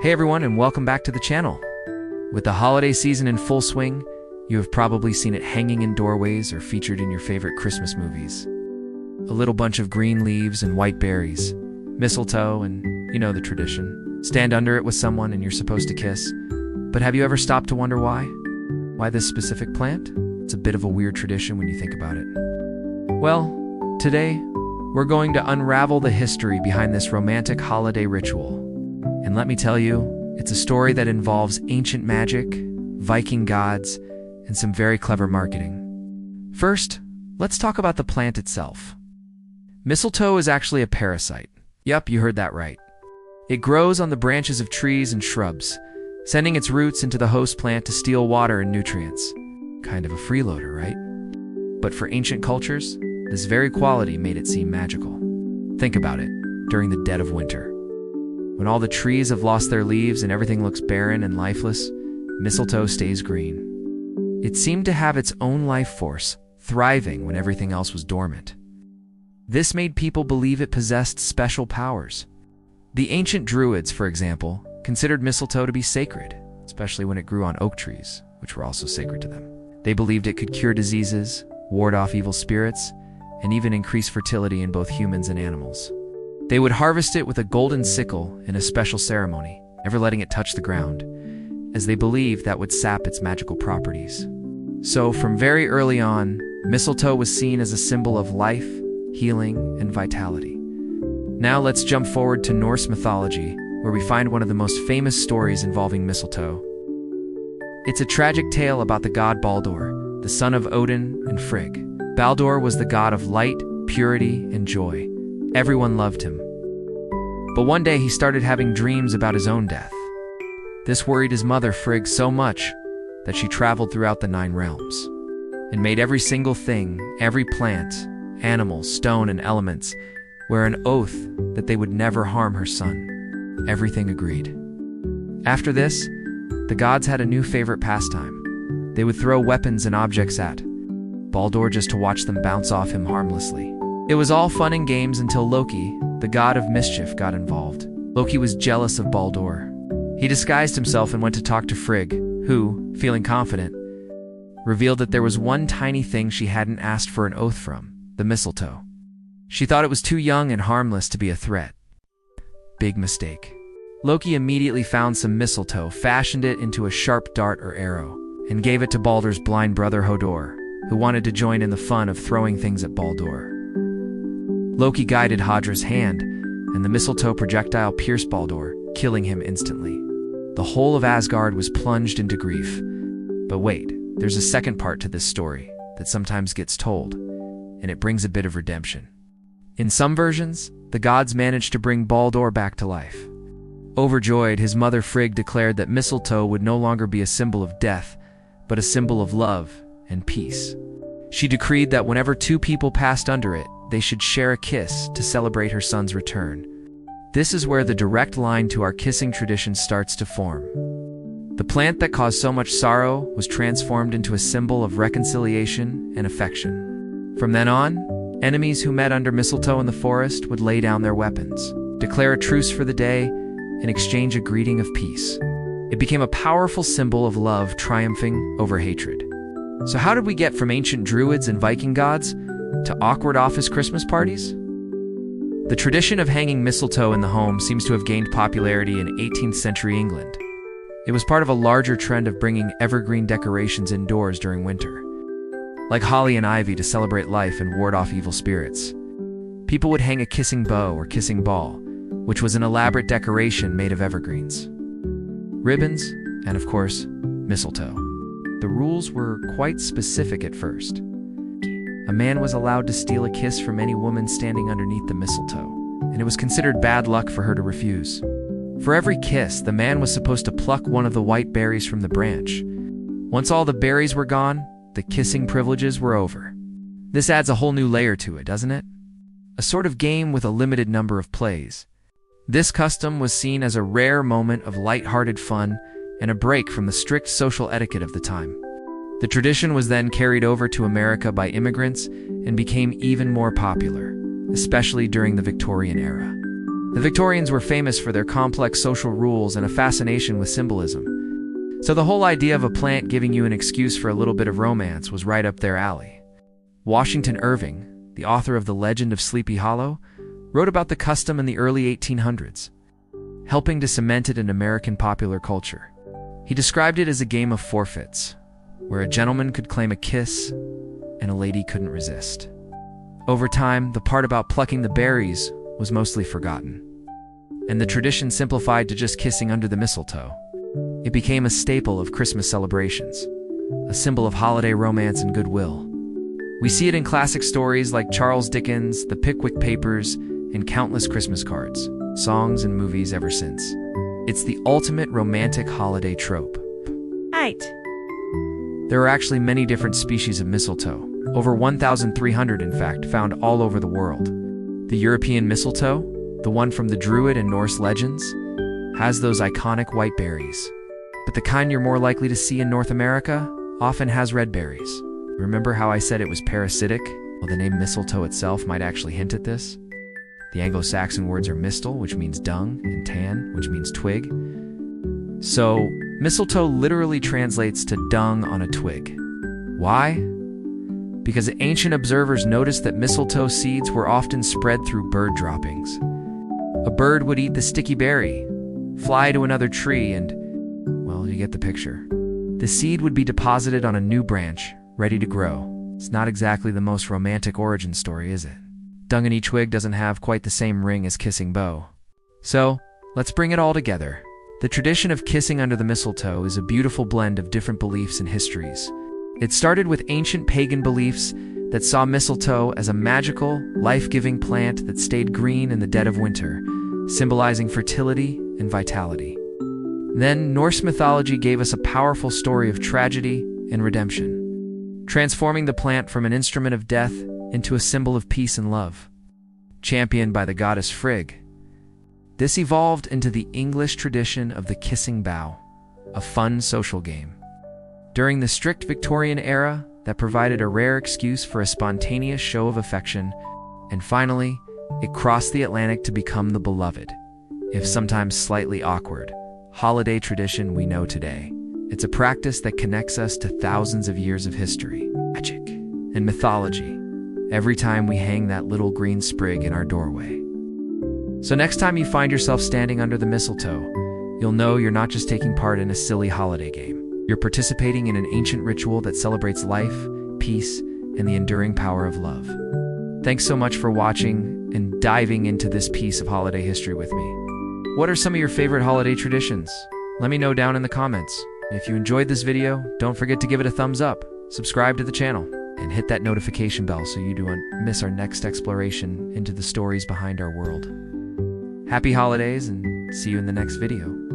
Hey everyone, and welcome back to the channel. With the holiday season in full swing, you have probably seen it hanging in doorways or featured in your favorite Christmas movies. A little bunch of green leaves and white berries, mistletoe, and you know the tradition. Stand under it with someone and you're supposed to kiss. But have you ever stopped to wonder why? Why this specific plant? It's a bit of a weird tradition when you think about it. Well, today, we're going to unravel the history behind this romantic holiday ritual. And let me tell you, it's a story that involves ancient magic, Viking gods, and some very clever marketing. First, let's talk about the plant itself. Mistletoe is actually a parasite. Yup, you heard that right. It grows on the branches of trees and shrubs, sending its roots into the host plant to steal water and nutrients. Kind of a freeloader, right? But for ancient cultures, this very quality made it seem magical. Think about it, during the dead of winter. When all the trees have lost their leaves and everything looks barren and lifeless, mistletoe stays green. It seemed to have its own life force, thriving when everything else was dormant. This made people believe it possessed special powers. The ancient Druids, for example, considered mistletoe to be sacred, especially when it grew on oak trees, which were also sacred to them. They believed it could cure diseases, ward off evil spirits, and even increase fertility in both humans and animals. They would harvest it with a golden sickle in a special ceremony, never letting it touch the ground, as they believed that would sap its magical properties. So, from very early on, mistletoe was seen as a symbol of life, healing, and vitality. Now let's jump forward to Norse mythology, where we find one of the most famous stories involving mistletoe. It's a tragic tale about the god Baldr, the son of Odin and Frigg. Baldr was the god of light, purity, and joy. Everyone loved him. But one day he started having dreams about his own death. This worried his mother Frigg so much that she traveled throughout the 9 realms and made every single thing, every plant, animal, stone, and elements wear an oath that they would never harm her son. Everything agreed. After this, the gods had a new favorite pastime. They would throw weapons and objects at Baldr just to watch them bounce off him harmlessly. It was all fun and games until Loki, the god of mischief, got involved. Loki was jealous of Baldr. He disguised himself and went to talk to Frigg, who, feeling confident, revealed that there was one tiny thing she hadn't asked for an oath from: the mistletoe. She thought it was too young and harmless to be a threat. Big mistake. Loki immediately found some mistletoe, fashioned it into a sharp dart or arrow, and gave it to Baldr's blind brother Höðr, who wanted to join in the fun of throwing things at Baldr. Loki guided Höðr's hand, and the mistletoe projectile pierced Baldr, killing him instantly. The whole of Asgard was plunged into grief. But wait, there's a second part to this story that sometimes gets told, and it brings a bit of redemption. In some versions, the gods managed to bring Baldr back to life. Overjoyed, his mother Frigg declared that mistletoe would no longer be a symbol of death, but a symbol of love and peace. She decreed that whenever 2 people passed under it, they should share a kiss to celebrate her son's return. This is where the direct line to our kissing tradition starts to form. The plant that caused so much sorrow was transformed into a symbol of reconciliation and affection. From then on, enemies who met under mistletoe in the forest would lay down their weapons, declare a truce for the day, and exchange a greeting of peace. It became a powerful symbol of love triumphing over hatred. So how did we get from ancient Druids and Viking gods to awkward office Christmas parties? The tradition of hanging mistletoe in the home seems to have gained popularity in 18th century England. It was part of a larger trend of bringing evergreen decorations indoors during winter, like holly and ivy to celebrate life and ward off evil spirits. People would hang a kissing bow or kissing ball, which was an elaborate decoration made of evergreens, ribbons, and of course, mistletoe. The rules were quite specific at first. A man was allowed to steal a kiss from any woman standing underneath the mistletoe, and it was considered bad luck for her to refuse. For every kiss, the man was supposed to pluck one of the white berries from the branch. Once all the berries were gone, the kissing privileges were over. This adds a whole new layer to it, doesn't it? A sort of game with a limited number of plays. This custom was seen as a rare moment of light-hearted fun and a break from the strict social etiquette of the time. The tradition was then carried over to America by immigrants and became even more popular, especially during the Victorian era. The Victorians were famous for their complex social rules and a fascination with symbolism. So the whole idea of a plant giving you an excuse for a little bit of romance was right up their alley. Washington Irving, the author of The Legend of Sleepy Hollow, wrote about the custom in the early 1800s, helping to cement it in American popular culture. He described it as a game of forfeits, where a gentleman could claim a kiss and a lady couldn't resist. Over time, the part about plucking the berries was mostly forgotten, and the tradition simplified to just kissing under the mistletoe. It became a staple of Christmas celebrations, a symbol of holiday romance and goodwill. We see it in classic stories like Charles Dickens, The Pickwick Papers, and countless Christmas cards, songs, and movies ever since. It's the ultimate romantic holiday trope. 8. There are actually many different species of mistletoe, over 1,300 in fact, found all over the world. The European mistletoe, the one from the Druid and Norse legends, has those iconic white berries. But the kind you're more likely to see in North America often has red berries. Remember how I said it was parasitic? Well, the name mistletoe itself might actually hint at this. The Anglo-Saxon words are mistle, which means dung, and tan, which means twig. So, mistletoe literally translates to dung on a twig. Why? Because ancient observers noticed that mistletoe seeds were often spread through bird droppings. A bird would eat the sticky berry, fly to another tree, and, well, you get the picture. The seed would be deposited on a new branch, ready to grow. It's not exactly the most romantic origin story, is it? Dung on each twig doesn't have quite the same ring as kissing beau. So, let's bring it all together. The tradition of kissing under the mistletoe is a beautiful blend of different beliefs and histories. It started with ancient pagan beliefs that saw mistletoe as a magical, life-giving plant that stayed green in the dead of winter, symbolizing fertility and vitality. Then, Norse mythology gave us a powerful story of tragedy and redemption, transforming the plant from an instrument of death into a symbol of peace and love. Championed by the goddess Frigg, this evolved into the English tradition of the kissing bough, a fun social game. During the strict Victorian era, that provided a rare excuse for a spontaneous show of affection, and finally, it crossed the Atlantic to become the beloved, if sometimes slightly awkward, holiday tradition we know today. It's a practice that connects us to thousands of years of history, magic, and mythology, every time we hang that little green sprig in our doorway. So next time you find yourself standing under the mistletoe, you'll know you're not just taking part in a silly holiday game. You're participating in an ancient ritual that celebrates life, peace, and the enduring power of love. Thanks so much for watching and diving into this piece of holiday history with me. What are some of your favorite holiday traditions? Let me know down in the comments. And if you enjoyed this video, don't forget to give it a thumbs up, subscribe to the channel, and hit that notification bell so you don't miss our next exploration into the stories behind our world. Happy holidays, and see you in the next video.